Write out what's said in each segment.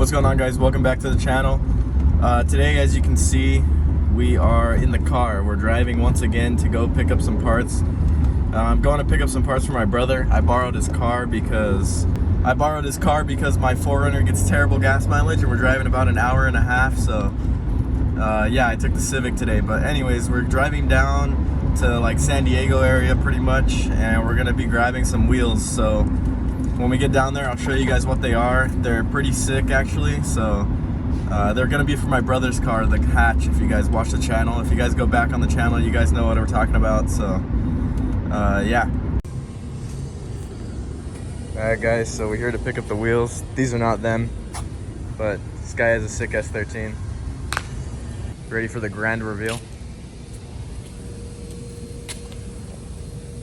What's going on, guys? Welcome back to the channel. Today, as you can see, we are in the car. We're driving once again to go pick up some parts. I'm going to pick up some parts for my brother. I borrowed his car because my 4Runner gets terrible gas mileage, and we're driving about an hour and a half. So yeah, I took the Civic today. But anyways, we're driving down to like San Diego area pretty much, and we're gonna be grabbing some wheels. So when we get down there, I'll show you guys what they are. They're pretty sick, actually. So they're gonna be for my brother's car, the hatch. If you guys watch the channel, if you guys go back on the channel, you guys know what we're talking about. So yeah. Alright guys, so we're here to pick up the wheels. These are not them, but this guy has a sick S13. Ready for the grand reveal.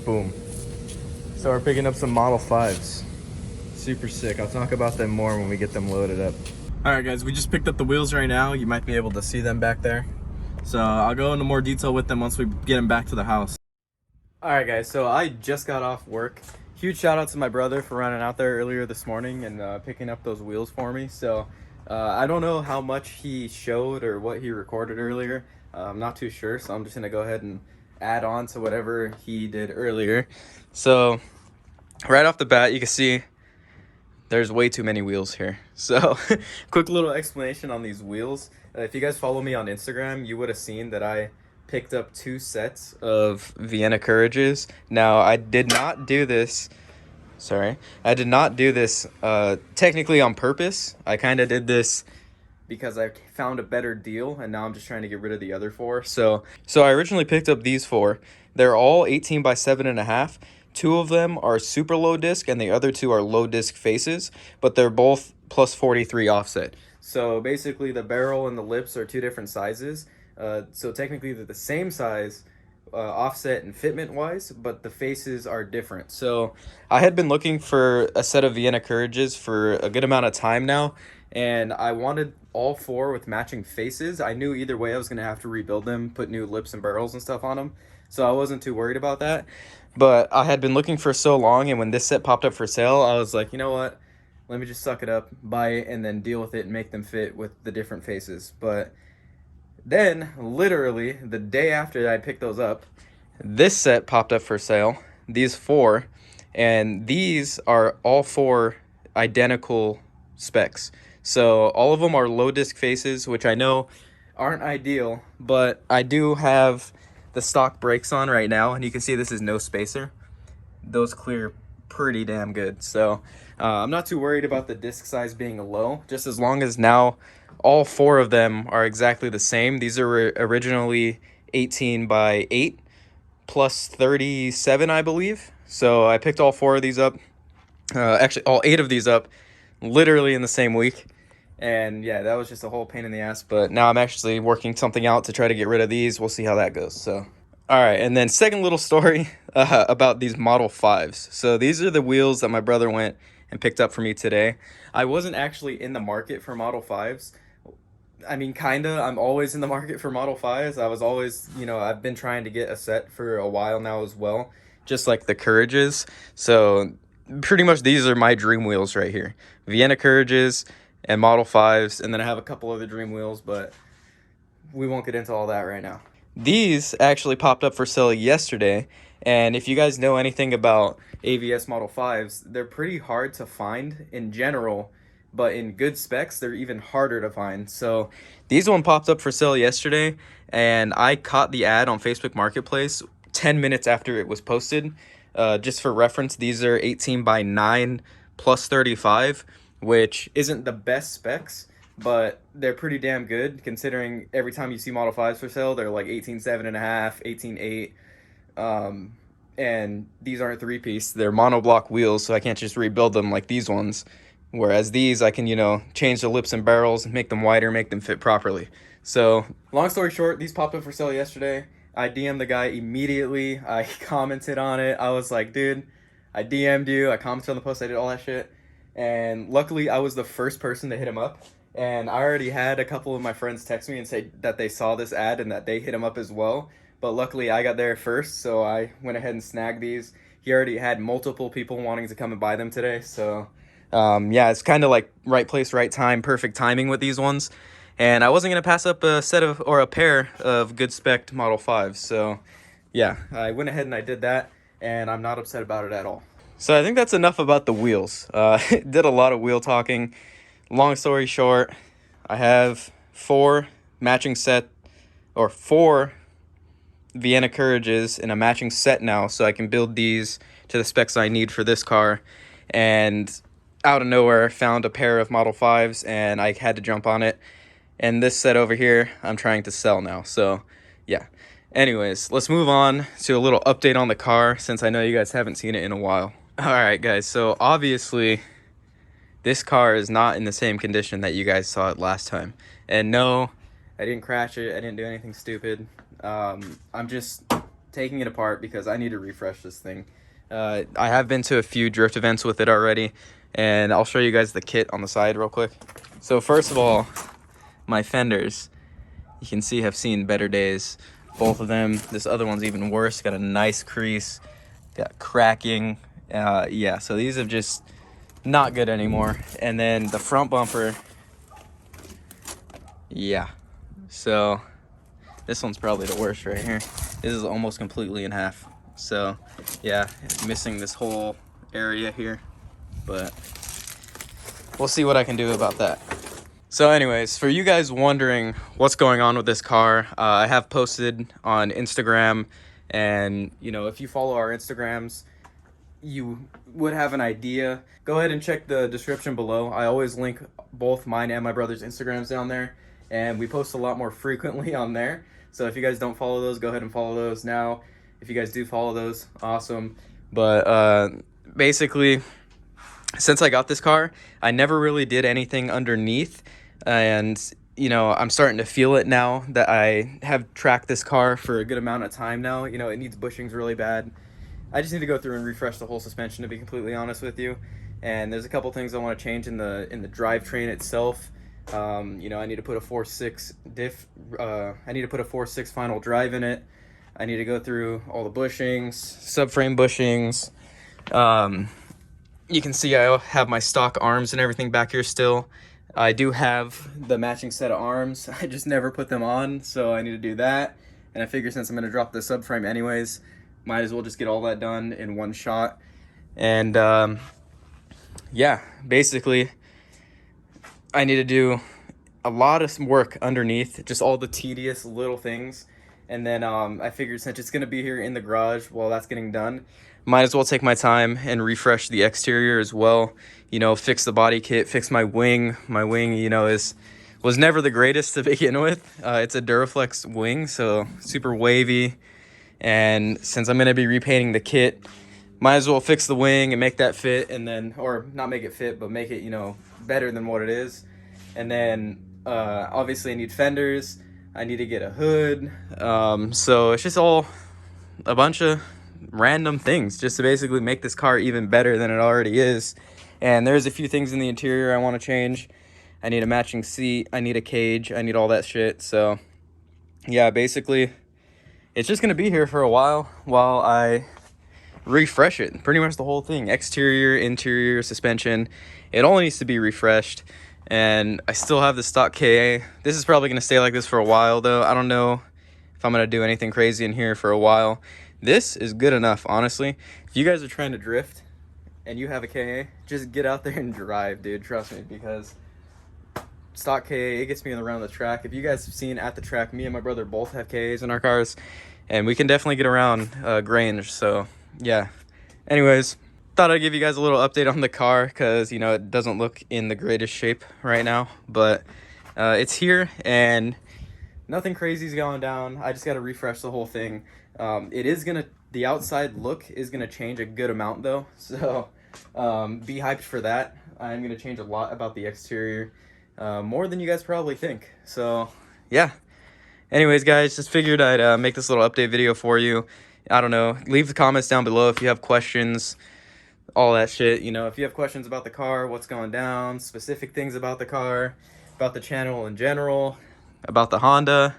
Boom. So we're picking up some Model 5s. Super sick. I'll talk about them more when we get them loaded up. Alright guys, we just picked up the wheels right now. You might be able to see them back there. So I'll go into more detail with them once we get them back to the house. Alright guys, so I just got off work. Huge shout out to my brother for running out there earlier this morning and picking up those wheels for me. So I don't know how much he showed or what he recorded earlier. I'm not too sure, so I'm just gonna go ahead and add on to whatever he did earlier. So right off the bat, you can see there's way too many wheels here. So quick little explanation on these wheels. If you guys follow me on Instagram, you would have seen that I picked up 2 sets of Vienna Courages. Now, I did not do this technically on purpose. I kind of did this because I found a better deal, and now I'm just trying to get rid of the other 4. So I originally picked up these 4. They're all 18 by 7.5. 2 of them are super low disc, and the other 2 are low disc faces, but they're both plus 43 offset. So basically, the barrel and the lips are 2 different sizes. So technically, they're the same size, offset and fitment wise, but the faces are different. So I had been looking for a set of Vienna Courages for a good amount of time now, and I wanted all 4 with matching faces. I knew either way I was going to have to rebuild them, put new lips and barrels and stuff on them, so I wasn't too worried about that. But I had been looking for so long, and when this set popped up for sale, I was like, you know what, let me just suck it up, buy it, and then deal with it and make them fit with the different faces. But then, literally, the day after I picked those up, this set popped up for sale, these 4, and these are all 4 identical specs. So all of them are low disc faces, which I know aren't ideal, but I do have the stock brakes on right now, and you can see this is no spacer. Those clear pretty damn good. So I'm not too worried about the disc size being low, just as long as now all 4 of them are exactly the same. These are originally 18 by 8 plus 37, I believe. So I picked all 4 of these up, actually all 8 of these up, literally in the same week. And yeah, that was just a whole pain in the ass, but now I'm actually working something out to try to get rid of these. We'll see how that goes. So all right, and then second little story about these Model 5s. So these are the wheels that my brother went and picked up for me today. I wasn't actually in the market for Model 5s. I mean, kinda. I'm always in the market for Model 5s. I was always, I've been trying to get a set for a while now as well, just like the Courages. So pretty much these are my dream wheels right here. Vienna Courages and Model 5s, and then I have a couple other dream wheels, but we won't get into all that right now. These actually popped up for sale yesterday, and if you guys know anything about AVS Model 5s, they're pretty hard to find in general, but in good specs, they're even harder to find. So these one popped up for sale yesterday, and I caught the ad on Facebook Marketplace 10 minutes after it was posted. Just for reference, these are 18 by 9 plus 35, which isn't the best specs, but they're pretty damn good considering every time you see Model 5s for sale, they're like 18.7.5, 18.8. And these aren't 3-piece, they're monoblock wheels, so I can't just rebuild them like these ones. Whereas these, I can, change the lips and barrels, make them wider, make them fit properly. So, long story short, these popped up for sale yesterday. I DM'd the guy immediately. I commented on it. I was like, dude, I DM'd you. I commented on the post. I did all that shit. And luckily, I was the first person to hit him up. And I already had a couple of my friends text me and say that they saw this ad and that they hit him up as well. But luckily, I got there first, so I went ahead and snagged these. He already had multiple people wanting to come and buy them today, so Yeah, it's kind of like right place, right time, perfect timing with these ones. And I wasn't going to pass up a set of, or a pair of good spec Model 5s. So yeah, I went ahead and I did that, and I'm not upset about it at all. So I think that's enough about the wheels. Did a lot of wheel talking. Long story short, I have four Vienna Courages in a matching set now, so I can build these to the specs I need for this car. And out of nowhere, found a pair of Model 5s, and I had to jump on it. And this set over here, I'm trying to sell now. So yeah. Anyways, let's move on to a little update on the car, since I know you guys haven't seen it in a while. All right, guys. So obviously, this car is not in the same condition that you guys saw it last time. And no, I didn't crash it. I didn't do anything stupid. I'm just taking it apart because I need to refresh this thing. I have been to a few drift events with it already, and I'll show you guys the kit on the side real quick. So first of all, my fenders, you can see, have seen better days. Both of them. This other one's even worse. Got a nice crease. Got cracking. Yeah, so these have just not good anymore. And then the front bumper, yeah. So this one's probably the worst right here. This is almost completely in half. So yeah, missing this whole area here. But we'll see what I can do about that. So anyways, for you guys wondering what's going on with this car, I have posted on Instagram, and you know, if you follow our Instagrams, you would have an idea. Go ahead and check the description below. I always link both mine and my brother's Instagrams down there, and we post a lot more frequently on there. So if you guys don't follow those, go ahead and follow those now. If you guys do follow those, awesome. But basically, since I got this car, I never really did anything underneath. And, you know, I'm starting to feel it now that I have tracked this car for a good amount of time now. You know, it needs bushings really bad. I just need to go through and refresh the whole suspension, to be completely honest with you. And there's a couple things I want to change in the drivetrain itself. You know, I need to put a 4.6 diff. I need to put a 4.6 final drive in it. I need to go through all the bushings, subframe bushings. You can see I have my stock arms and everything back here still. I do have the matching set of arms. I just never put them on, so I need to do that. And I figure since I'm going to drop the subframe anyways, might as well just get all that done in one shot. And yeah, basically, I need to do a lot of work underneath, just all the tedious little things. And then I figured since it's going to be here in the garage while that's getting done, might as well take my time and refresh the exterior as well. You know, fix the body kit, fix my wing. My wing, you know, was never the greatest to begin with. It's a Duraflex wing, so super wavy. And since I'm going to be repainting the kit, might as well fix the wing and make that fit, and then, or not make it fit, but make it, you know, better than what it is. And then obviously I need fenders. I need to get a hood. So it's just all a bunch of random things just to basically make this car even better than it already is. And there's a few things in the interior I want to change. I need a matching seat. I need a cage. I need all that shit. So yeah, basically it's just going to be here for a while I refresh it. Pretty much the whole thing. Exterior, interior, suspension. It all needs to be refreshed. And I still have the stock KA. This is probably going to stay like this for a while, though. I don't know if I'm going to do anything crazy in here for a while. This is good enough, honestly. If you guys are trying to drift and you have a KA, just get out there and drive, dude. Trust me, because stock KA, it gets me around the track. If you guys have seen at the track, me and my brother both have KAs in our cars, and we can definitely get around Grange. So, yeah. Anyways, thought I'd give you guys a little update on the car because, you know, it doesn't look in the greatest shape right now, but it's here and nothing crazy is going down. I just got to refresh the whole thing. The outside look is gonna change a good amount though, so be hyped for that. I'm gonna change a lot about the exterior, more than you guys probably think. So yeah. Anyways, guys, just figured I'd make this little update video for you. I don't know. Leave the comments down below if you have questions, all that shit. You know, if you have questions about the car, what's going down, specific things about the car, about the channel in general, about the Honda.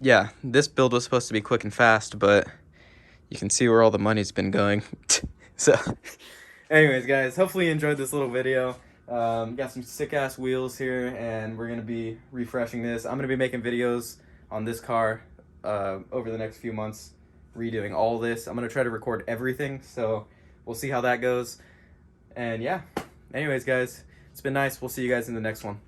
Yeah, this build was supposed to be quick and fast, but you can see where all the money's been going. So Anyways, guys, hopefully you enjoyed this little video. Got some sick-ass wheels here, and we're going to be refreshing this. I'm going to be making videos on this car over the next few months, redoing all this. I'm going to try to record everything, so we'll see how that goes. And yeah, anyways, guys, it's been nice. We'll see you guys in the next one.